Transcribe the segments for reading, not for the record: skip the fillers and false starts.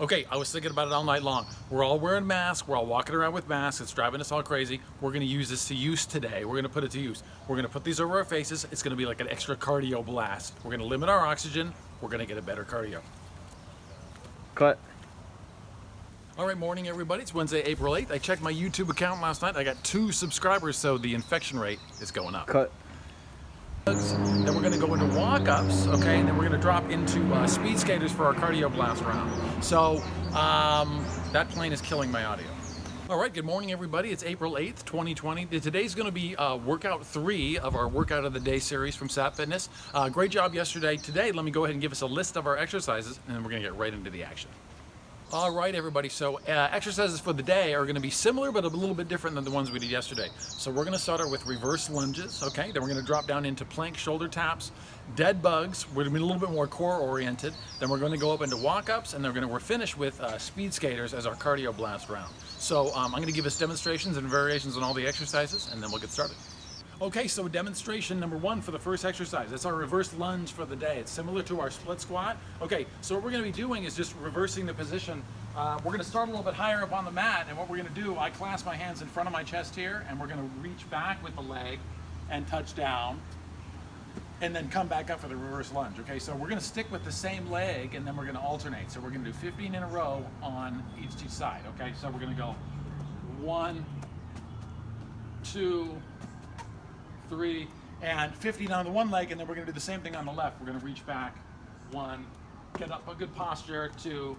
Okay, I was thinking about it all night long. We're all wearing masks, we're all walking around with masks, it's driving us all crazy. We're gonna use this to use today. We're gonna put it to use. We're gonna put these over our faces. It's gonna be like an extra cardio blast. We're gonna limit our oxygen. We're gonna get a better cardio. Cut. All right, morning everybody. It's Wednesday, April 8th. I checked my YouTube account last night. I got 2 subscribers, so the infection rate is going up. Cut. Then we're going to go into walk-ups, okay, and then we're going to drop into speed skaters for our cardio blast round. So that plane is killing my audio. All right, good morning everybody. It's April 8th, 2020. Today's going to be workout 3 of our workout of the day series from Sapp Fitness. Great job yesterday. Today, let me go ahead and give us a list of our exercises, and then we're going to get right into the action. All right, everybody, so exercises for the day are going to be similar, but a little bit different than the ones we did yesterday. So we're going to start out with reverse lunges, okay? Then we're going to drop down into plank shoulder taps, dead bugs. We're going to be a little bit more core oriented. Then we're going to go up into walk-ups, and we're finished with speed skaters as our cardio blast round. So I'm going to give us demonstrations and variations on all the exercises, and then we'll get started. Okay, so demonstration number 1 for the first exercise. That's our reverse lunge for the day. It's similar to our split squat. Okay, so what we're going to be doing is just reversing the position. We're going to start a little bit higher up on the mat, and what we're going to do, I clasp my hands in front of my chest here, and we're going to reach back with the leg and touch down, and then come back up for the reverse lunge. Okay, so we're going to stick with the same leg, and then we're going to alternate. So we're going to do 15 in a row on each side. Okay, so we're going to go 1, 2, 3, and 15 on the one leg, and then we're going to do the same thing on the left. We're going to reach back, 1, get up a good posture, 2,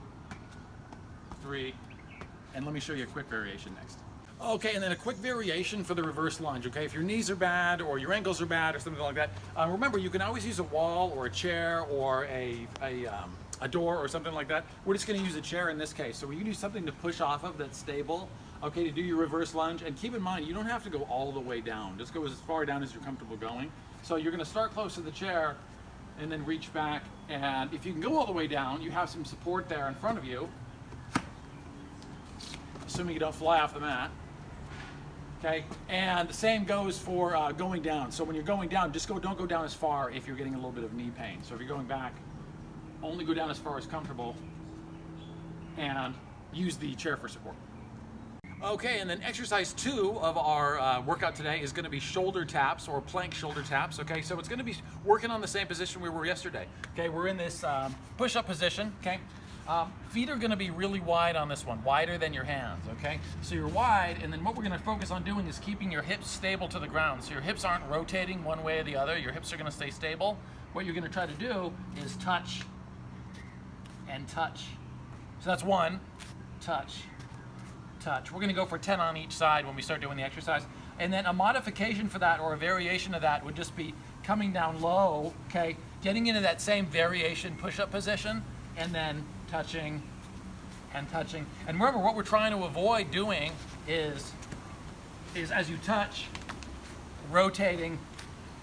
3, and let me show you a quick variation next. Okay, and then a quick variation for the reverse lunge, okay? If your knees are bad or your ankles are bad or something like that, remember you can always use a wall or a chair or a door or something like that. We're just going to use a chair in this case. So we're going to use something to push off of that's stable, okay, to do your reverse lunge. And keep in mind, you don't have to go all the way down. Just go as far down as you're comfortable going. So you're going to start close to the chair and then reach back. And if you can go all the way down, you have some support there in front of you, assuming you don't fly off the mat. Okay, and the same goes for going down. So when you're going down, don't go down as far if you're getting a little bit of knee pain. So if you're going back, only go down as far as comfortable and use the chair for support. Okay, and then exercise 2 of our workout today is going to be shoulder taps or plank shoulder taps. Okay, so it's going to be working on the same position we were yesterday. Okay, we're in this push-up position. Okay, feet are going to be really wide on this one, wider than your hands. Okay, so you're wide, and then what we're going to focus on doing is keeping your hips stable to the ground. So your hips aren't rotating one way or the other. Your hips are going to stay stable. What you're going to try to do is touch and touch. So that's 1, touch, touch. We're going to go for 10 on each side when we start doing the exercise. And then a modification for that, or a variation of that, would just be coming down low, okay, getting into that same variation push-up position, and then touching and touching. And remember, what we're trying to avoid doing is as you touch, rotating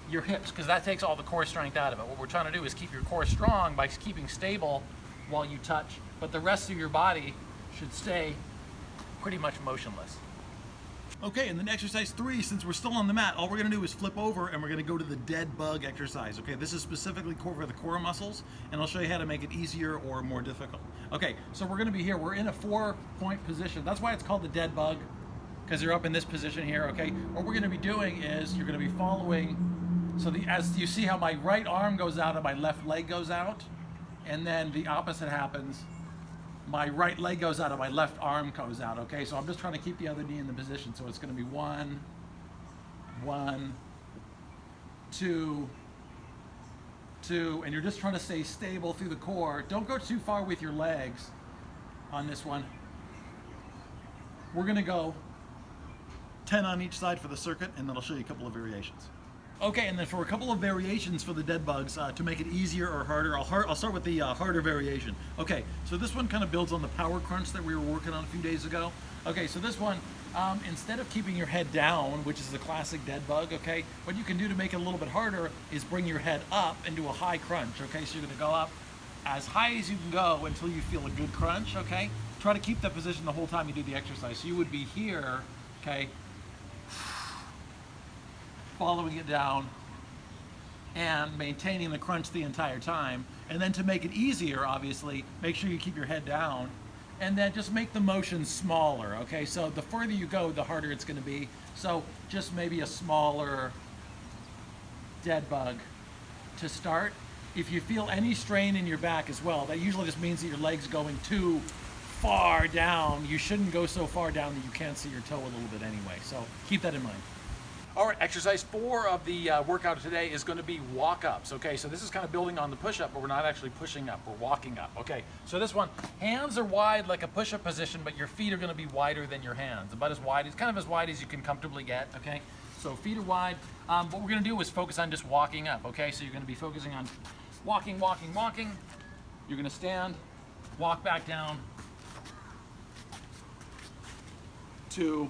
your hips, because that takes all the core strength out of it. What we're trying to do is keep your core strong by keeping stable while you touch, but the rest of your body should stay pretty much motionless. Okay, and then exercise 3, since we're still on the mat, all we're going to do is flip over and we're going to go to the dead bug exercise. Okay, this is specifically for the core muscles, and I'll show you how to make it easier or more difficult. Okay, so we're going to be here. We're in a 4-point position. That's why it's called the dead bug, because you're up in this position here. Okay, what we're going to be doing is you're going to be following. So as you see how my right arm goes out and my left leg goes out, and then the opposite happens. My right leg goes out and my left arm goes out, okay? So I'm just trying to keep the other knee in the position. So it's going to be 1, 2, 2, and you're just trying to stay stable through the core. Don't go too far with your legs on this one. We're going to go 10 on each side for the circuit, and then I'll show you a couple of variations. Okay, and then for a couple of variations for the dead bugs, to make it easier or harder, I'll start with the harder variation. Okay, so this one kind of builds on the power crunch that we were working on a few days ago. Okay, so this one, instead of keeping your head down, which is the classic dead bug, okay, what you can do to make it a little bit harder is bring your head up and do a high crunch, okay? So you're gonna go up as high as you can go until you feel a good crunch, okay? Try to keep that position the whole time you do the exercise. So you would be here, okay, following it down and maintaining the crunch the entire time. And then to make it easier, obviously, make sure you keep your head down and then just make the motion smaller, okay? So the further you go, the harder it's gonna be. So just maybe a smaller dead bug to start. If you feel any strain in your back as well, that usually just means that your leg's going too far down. You shouldn't go so far down that you can't see your toe a little bit anyway. So keep that in mind. All right, exercise 4 of the workout today is going to be walk-ups, okay? So this is kind of building on the push-up, but we're not actually pushing up, we're walking up, okay? So this one, hands are wide like a push-up position, but your feet are going to be wider than your hands, about as wide, it's kind of as wide as you can comfortably get, okay? So feet are wide. What we're going to do is focus on just walking up, okay? So you're going to be focusing on walking, walking, walking. You're going to stand, walk back down, 2,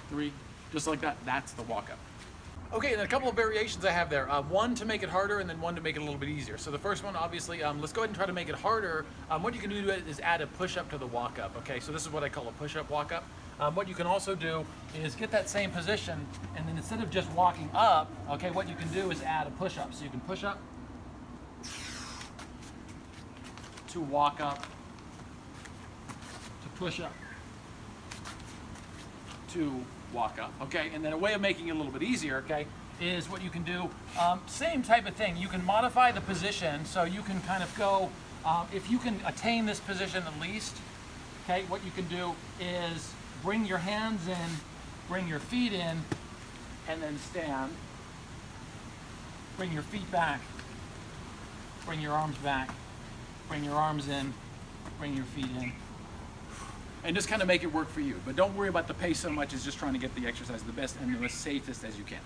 3, just like that. That's the walk up. Okay, and a couple of variations I have there. One to make it harder, and then one to make it a little bit easier. So the first one, obviously, let's go ahead and try to make it harder. What you can do is add a push-up to the walk-up, okay? So this is what I call a push-up walk-up. What you can also do is get that same position, and then instead of just walking up, okay, what you can do is add a push-up. So you can push up, to walk up, to push up, to walk up, okay? And then a way of making it a little bit easier, okay, is what you can do, same type of thing. You can modify the position, so you can kind of go, if you can attain this position at least, okay, what you can do is bring your hands in, bring your feet in, and then stand. Bring your feet back, bring your arms back, bring your arms in, bring your feet in. And just kind of make it work for you. But don't worry about the pace so much as just trying to get the exercise the best and the safest as you can.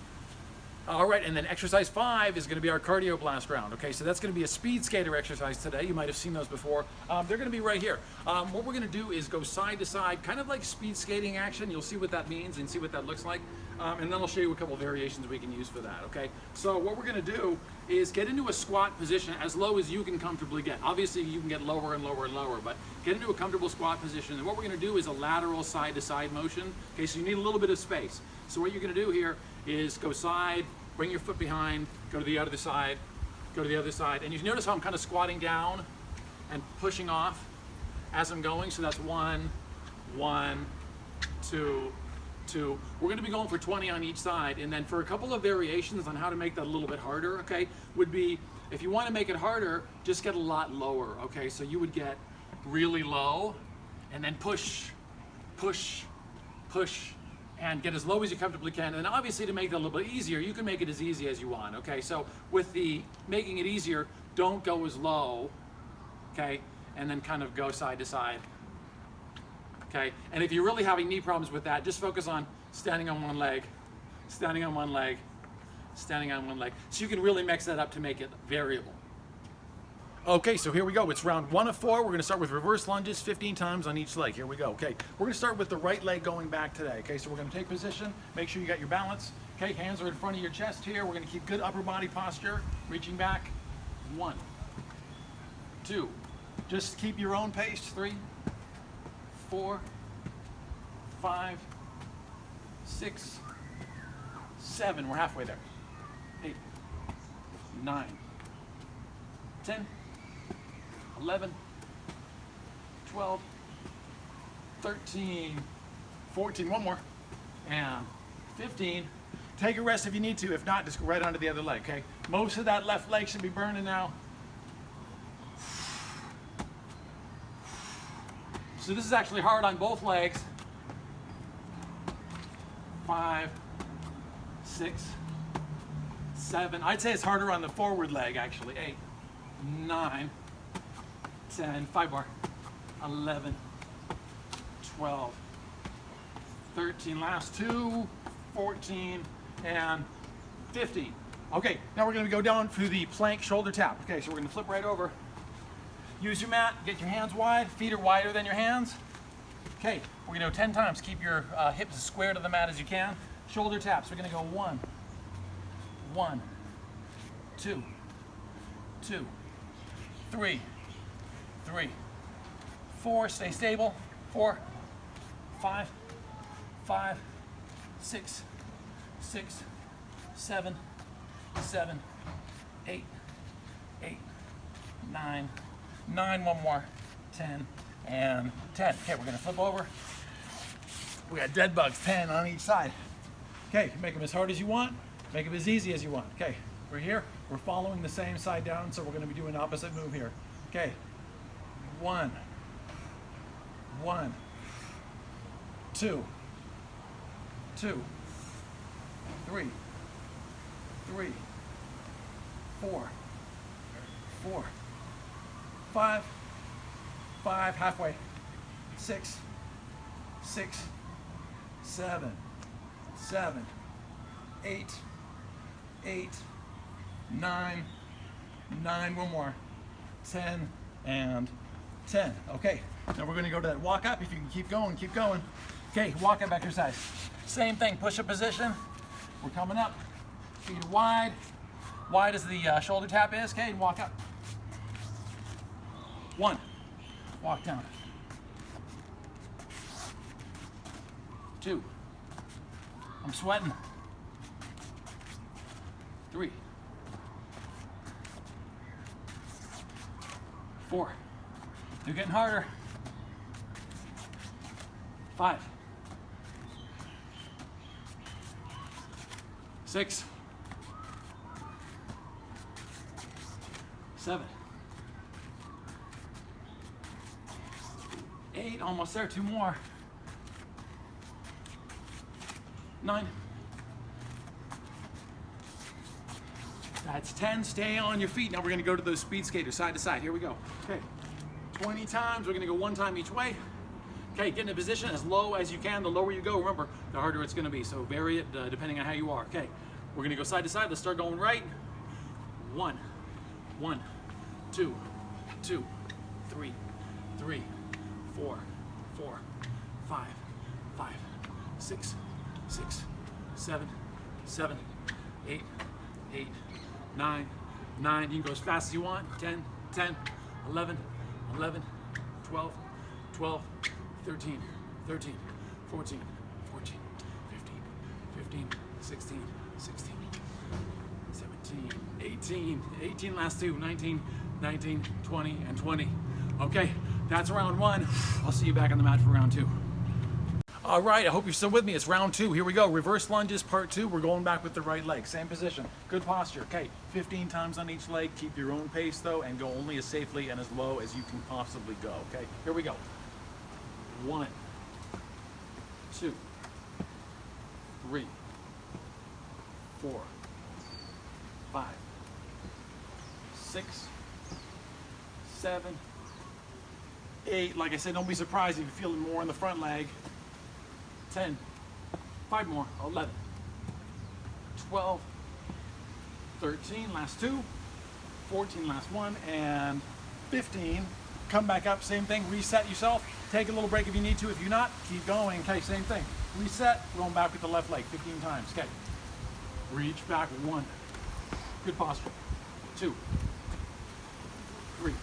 All right, and then exercise 5 is going to be our cardio blast round. Okay, so that's going to be a speed skater exercise today. You might have seen those before. They're going to be right here. What we're going to do is go side to side, kind of like speed skating action. You'll see what that means and see what that looks like. And then I'll show you a couple variations we can use for that, okay? So what we're going to do is get into a squat position as low as you can comfortably get. Obviously, you can get lower and lower and lower, but get into a comfortable squat position. And what we're going to do is a lateral side-to-side motion. Okay, so you need a little bit of space. So what you're going to do here is go side, bring your foot behind, go to the other side, go to the other side. And you notice how I'm kind of squatting down and pushing off as I'm going. So that's 1, 1, 2, 2. We're going to be going for 20 on each side. And then for a couple of variations on how to make that a little bit harder, okay, would be, if you want to make it harder, just get a lot lower, okay? So you would get really low and then push, push, push, and get as low as you comfortably can. And then obviously to make that a little bit easier, you can make it as easy as you want, okay? So with the making it easier, don't go as low, okay? And then kind of go side to side, okay? And if you're really having knee problems with that, just focus on standing on one leg, standing on one leg, standing on one leg. So you can really mix that up to make it variable. Okay, so here we go. It's round 1 of 4. We're going to start with reverse lunges 15 times on each leg. Here we go. Okay, we're going to start with the right leg going back today. Okay, so we're going to take position. Make sure you got your balance. Okay, hands are in front of your chest here. We're going to keep good upper body posture. Reaching back. 1, 2. Just keep your own pace. 3, 4, 5, 6, 7. We're halfway there. 8, 9, 10. 11, 12, 13, 14, one more, and 15. Take a rest if you need to. If not, just go right onto the other leg, okay? Most of that left leg should be burning now. So this is actually hard on both legs. 5, 6, 7. I'd say it's harder on the forward leg, actually. 8, 9, 10, 5 more, 11, 12, 13, last 2, 14, and 15. Okay, now we're going to go down to the plank shoulder tap. Okay, so we're going to flip right over. Use your mat, get your hands wide, feet are wider than your hands. Okay, we're going to go 10 times. Keep your hips as square to the mat as you can. Shoulder taps, we're going to go 1, 1, 2, 2, 3, 3, 4, stay stable, 4, 5, 5, 6, 6, 7, 7, 8, 8, 9, 9, 9, one more, 10, and 10. Okay, we're gonna flip over. We got dead bugs, 10 on each side. Okay, make them as hard as you want, make them as easy as you want. Okay, we're here, we're following the same side down, so we're gonna be doing opposite move here. Okay, 1, 1, 2, 2, 3, 3, 4, 4, 5, 5, halfway, 6, 6, 7, 7, 8, 8, 9, 9, one more, 10, and 10. Okay, now we're gonna go to that walk up. If you can keep going, keep going. Okay, walk up exercise. Same thing, push-up position. We're coming up, feet are wide. Wide as the shoulder tap is, okay, and walk up. 1, walk down. 2, I'm sweating. 3, 4, they're getting harder. 5, 6, 7, 8, almost there, 2 more. 9. That's 10. Stay on your feet. Now we're going to go to those speed skaters, side to side. Here we go. Okay, 20 times. We're going to go 1 time each way. Okay, get in a position as low as you can. The lower you go, remember, the harder it's going to be. So vary it depending on how you are. Okay, we're going to go side to side. Let's start going right. 1, 1, 2, 2, 3, 3, 4, 4, 5, 5, 6, 6, 7, 7, 8, 8, 9, 9. You can go as fast as you want. 10, 10, 11, 11, 12, 12, 13, 13, 14, 14, 15, 15, 16, 16, 17, 18, 18 last 2, 19, 19, 20, and 20. Okay, that's round 1. I'll see you back on the mat for round 2. All right, I hope you're still with me. It's round 2. Here we go. Reverse lunges, part 2. We're going back with the right leg. Same position. Good posture. Okay, 15 times on each leg. Keep your own pace, though, and go only as safely and as low as you can possibly go. Okay, here we go. 1, 2, 3, 4, 5, 6, 7, 8. Like I said, don't be surprised if you're feeling more in the front leg. 10, 5 more, 11, 12, 13, last 2, 14, last 1, and 15. Come back up, same thing, reset yourself. Take a little break if you need to. If you're not, keep going. Okay, same thing. Reset, going back with the left leg 15 times. Okay, reach back. 1, good posture. 2, 3,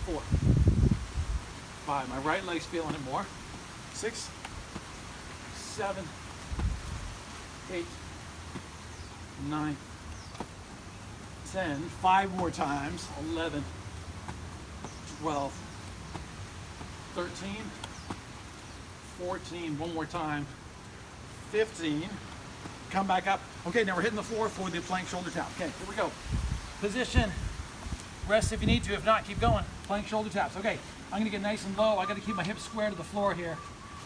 4, 5. My right leg's feeling it more. 6, 7, 8, 9, 10. 5 more times. 11, 12, 13, 14. One more time. 15. Come back up. Okay, now we're hitting the floor for the plank shoulder tap. Okay, here we go. Position. Rest if you need to. If not, keep going. Plank shoulder taps. Okay, I'm gonna get nice and low. I gotta keep my hips square to the floor here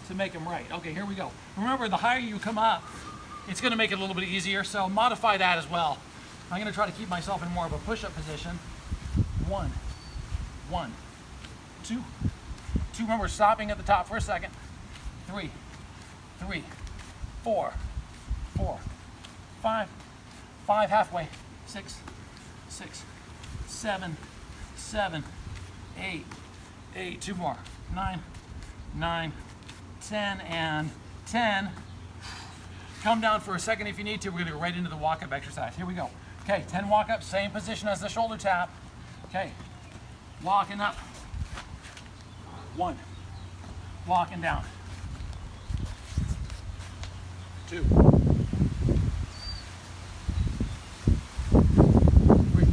to make them right. Okay, here we go. Remember, the higher you come up, it's gonna make it a little bit easier, so modify that as well. I'm gonna try to keep myself in more of a push-up position. 1, 1, 2, 2. Remember, stopping at the top for a second. 3, 3, 4, 4, 5, 5, halfway. 6, 6, 7, 7, 8, 8. 2 more. 9, 9, 10, and 10. Come down for a second if you need to. We're gonna go right into the walk-up exercise. Here we go. Okay, 10 walk-ups, same position as the shoulder tap. Okay, walking up. 1, walking down. 2, 3,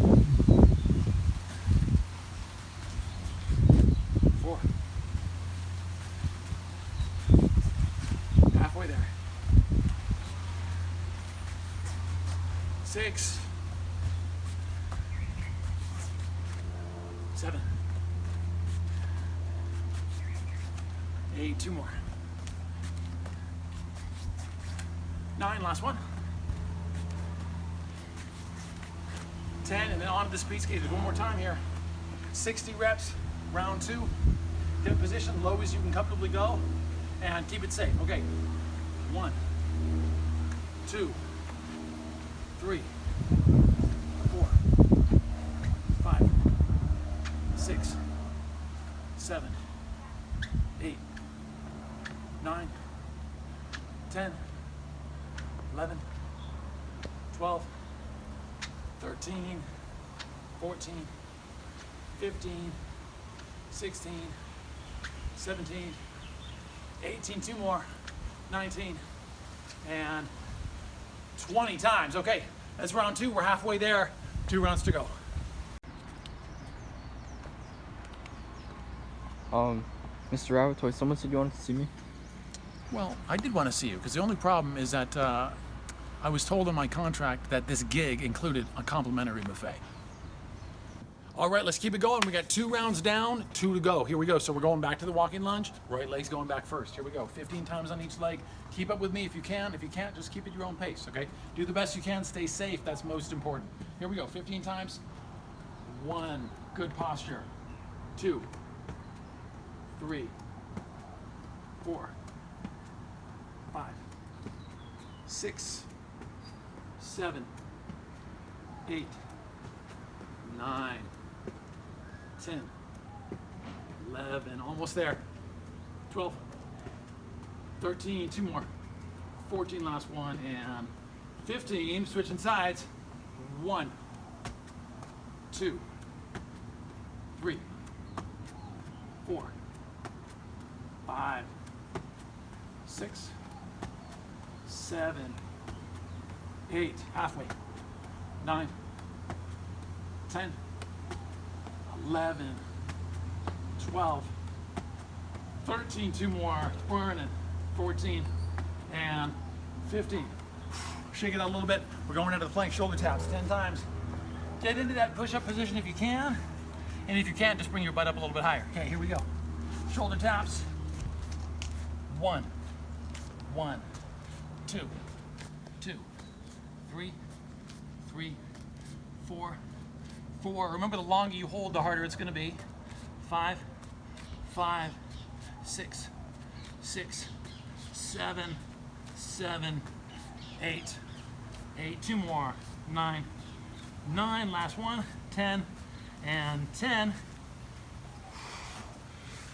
6, 7, 8, 2 more. 9, last one. 10, and then on to the speed skaters. One more time here. 60 reps, round 2. Get a position low as you can comfortably go, and keep it safe. Okay, 1, 2, 3, 4, 5, 6, 7, 8, 9, 10, 11, 12, 13, 14, 15, 16, 17, 18, 2 more, 19, and 20 times. Okay, that's round 2. We're halfway there. 2 rounds to go. Mr. Ravitoy, someone said you wanted to see me. Well, I did want to see you because the only problem is that I was told in my contract that this gig included a complimentary buffet. All right, let's keep it going. We got 2 rounds down, 2 to go. Here we go. So we're going back to the walking lunge. Right leg's going back first. Here we go. 15 times on each leg. Keep up with me if you can. If you can't, just keep at your own pace, okay? Do the best you can. Stay safe. That's most important. Here we go. 15 times. 1. Good posture. 2, 3, 4, 5, 6, 7, 8, 9, 10, 11, almost there. 12, 13, 2 more. 14, last one, and 15, switching sides. 1, 2, 3, 4, 5, 6, 7, 8, halfway. 9, 10, 11, 12, 13, 2 more, burning. 14, and 15. Shake it out a little bit. We're going into the plank shoulder taps 10 times. Get into that push-up position if you can. And if you can't, just bring your butt up a little bit higher. Okay, here we go. Shoulder taps. 1, 1, 2, 2, 3, 3, 4, 4. Remember, the longer you hold, the harder it's going to be. 5, 5, 6, 6, 7, 7, 8, 8. 2 more. 9, 9. Last one. 10, and 10.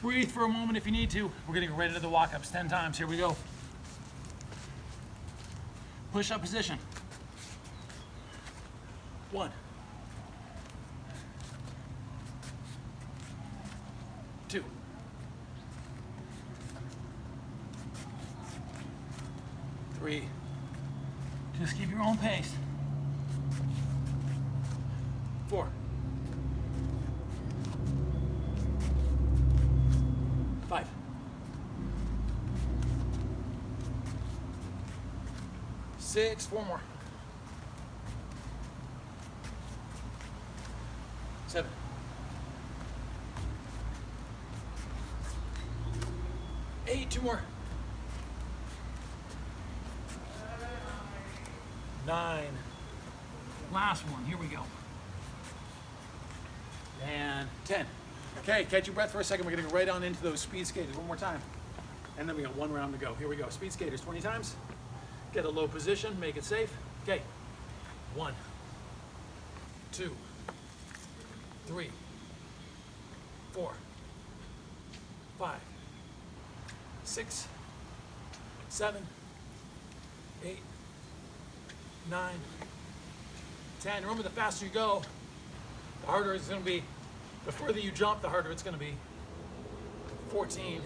Breathe for a moment if you need to. We're getting ready to the walk-ups 10 times. Here we go. Push-up position. 1, 2, 3. Just keep your own pace. 4, 5, 6. 4 more. 7, 8. 2 more. 9. Last one. Here we go. And 10. Okay, catch your breath for a second. We're going to go right on into those speed skaters one more time. And then we got 1 round to go. Here we go. Speed skaters 20 times. Get a low position. Make it safe. Okay. 1, 2, 3, 4, 5, 6, 7, 8, 9, 10. Remember, the faster you go, the harder it's going to be. The further you jump, the harder it's going to be. 14,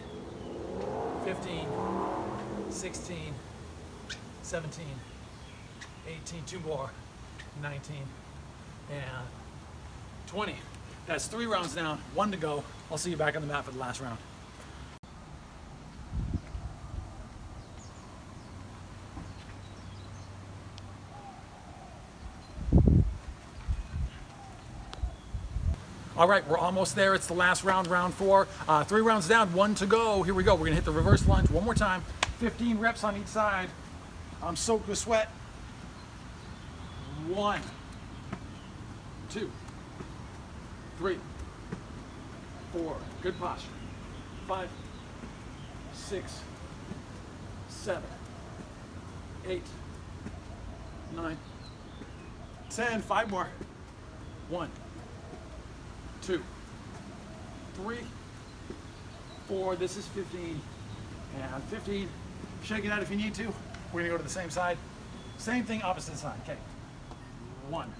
15, 16, 17, 18, 2 more, 19, and 20. That's 3 rounds down, 1 to go. I'll see you back on the mat for the last round. All right, we're almost there. It's the last round, round 4. 3 rounds down, 1 to go. Here we go. We're gonna hit the reverse lunge one more time. 15 reps on each side. I'm soaked with sweat. 1, 2, 3, 4. Good posture. 5, 6, 7, 8, 9, 10. 5 more. 1, 2, 3, 4. This is 15 and 15. Shake it out if you need to. We're gonna go to the same side. Same thing, opposite side. Okay. 1.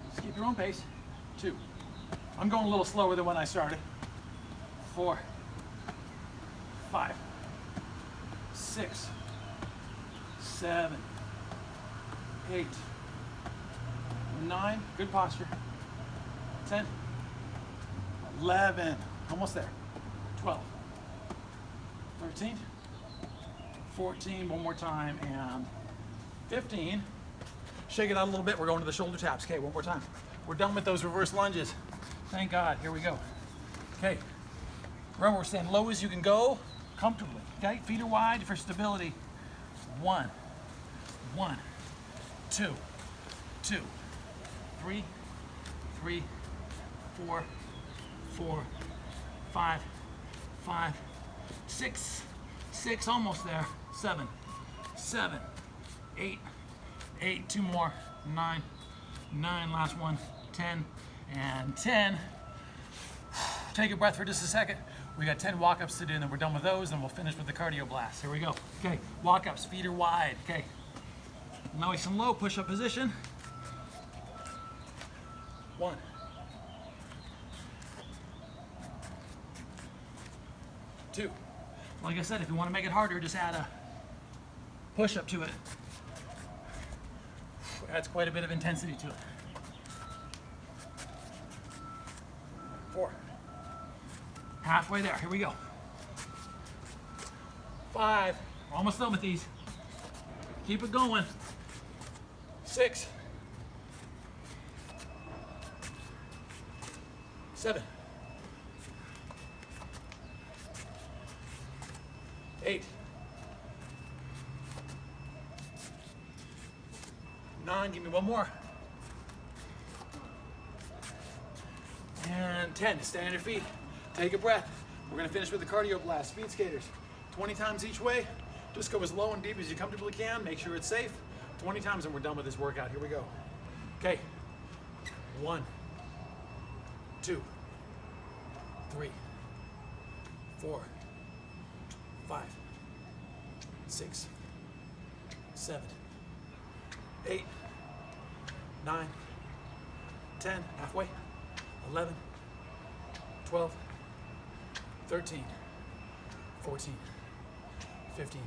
Just keep your own pace. 2. I'm going a little slower than when I started. 4, 5, 6, 7, 8, 9. Good posture. 10, 11. Almost there. 12, 13, 14. One more time. And 15. Shake it out a little bit. We're going to the shoulder taps. Okay, one more time. We're done with those reverse lunges. Thank God. Here we go. Okay. Remember, we're staying low as you can go, comfortably. Okay, feet are wide for stability. 1, 1, 2, 2, 3, 3, 4, 4, 5, 5, 6, 6, almost there. 7, 7, 8, 8, 2 more. 9, 9, last one. 10 and 10. Take a breath for just a second. We got 10 walk-ups to do, and then we're done with those, and we'll finish with the cardio blast. Here we go. Okay, walk-ups, feet are wide. Okay, nice and low, push-up position. 1, 2. Like I said, if you want to make it harder, just add a push-up to it. Adds quite a bit of intensity to it. 4. Halfway there. Here we go. 5. We're almost done with these. Keep it going. 6. 7. 8. 9. Give me one more. And 10. Stay on your feet. Take a breath. We're going to finish with the cardio blast. Speed skaters. 20 times each way. Just go as low and deep as you comfortably can. Make sure it's safe. 20 times and we're done with this workout. Here we go. Okay. 1, 2, 3, 4, 5, 6, 7, 8, 9, 10. Halfway. 11, 12, 13, 14, 15,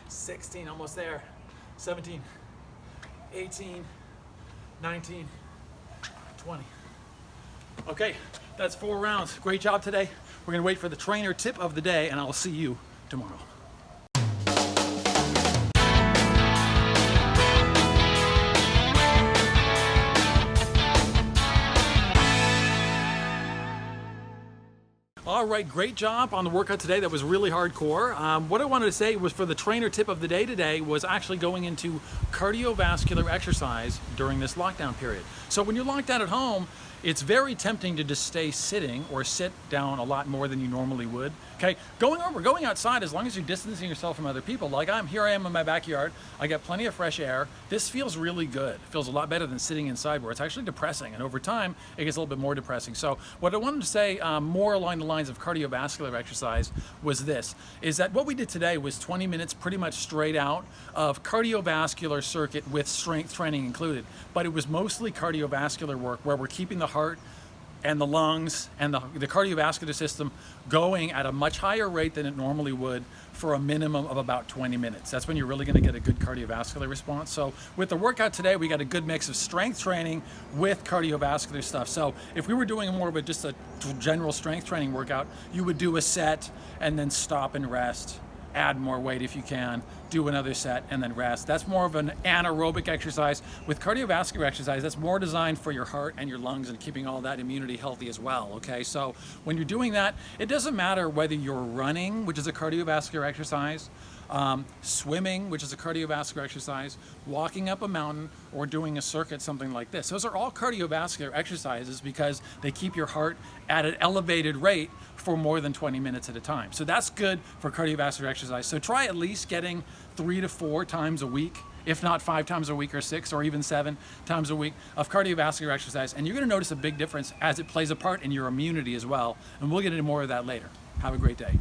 16, almost there, 17, 18, 19, 20. Okay, that's 4 rounds. Great job today. We're gonna wait for the trainer tip of the day, and I'll see you tomorrow. All right, great job on the workout today. That was really hardcore. What I wanted to say was for the trainer tip of the day today was actually going into cardiovascular exercise during this lockdown period. So when you're locked down at home, it's very tempting to just stay sitting or sit down a lot more than you normally would. Okay, going outside, as long as you're distancing yourself from other people, like here I am in my backyard, I get plenty of fresh air. This feels really good. It feels a lot better than sitting inside where it's actually depressing, and over time, it gets a little bit more depressing. So what I wanted to say more along the lines of cardiovascular exercise was this, is that what we did today was 20 minutes pretty much straight out of cardiovascular circuit with strength training included, but it was mostly cardiovascular work where we're keeping the heart and the lungs and the cardiovascular system going at a much higher rate than it normally would for a minimum of about 20 minutes. That's when you're really going to get a good cardiovascular response. So with the workout today, we got a good mix of strength training with cardiovascular stuff. So if we were doing more of just a general strength training workout, you would do a set and then stop and rest, add more weight if you can, do another set, and then rest. That's more of an anaerobic exercise. With cardiovascular exercise, that's more designed for your heart and your lungs and keeping all that immunity healthy as well, okay? So when you're doing that, it doesn't matter whether you're running, which is a cardiovascular exercise, swimming, which is a cardiovascular exercise, walking up a mountain, or doing a circuit, something like this. Those are all cardiovascular exercises because they keep your heart at an elevated rate for more than 20 minutes at a time. So that's good for cardiovascular exercise. So try at least getting 3 to 4 times a week, if not 5 times a week or 6 or even 7 times a week of cardiovascular exercise. And you're gonna notice a big difference as it plays a part in your immunity as well. And we'll get into more of that later. Have a great day.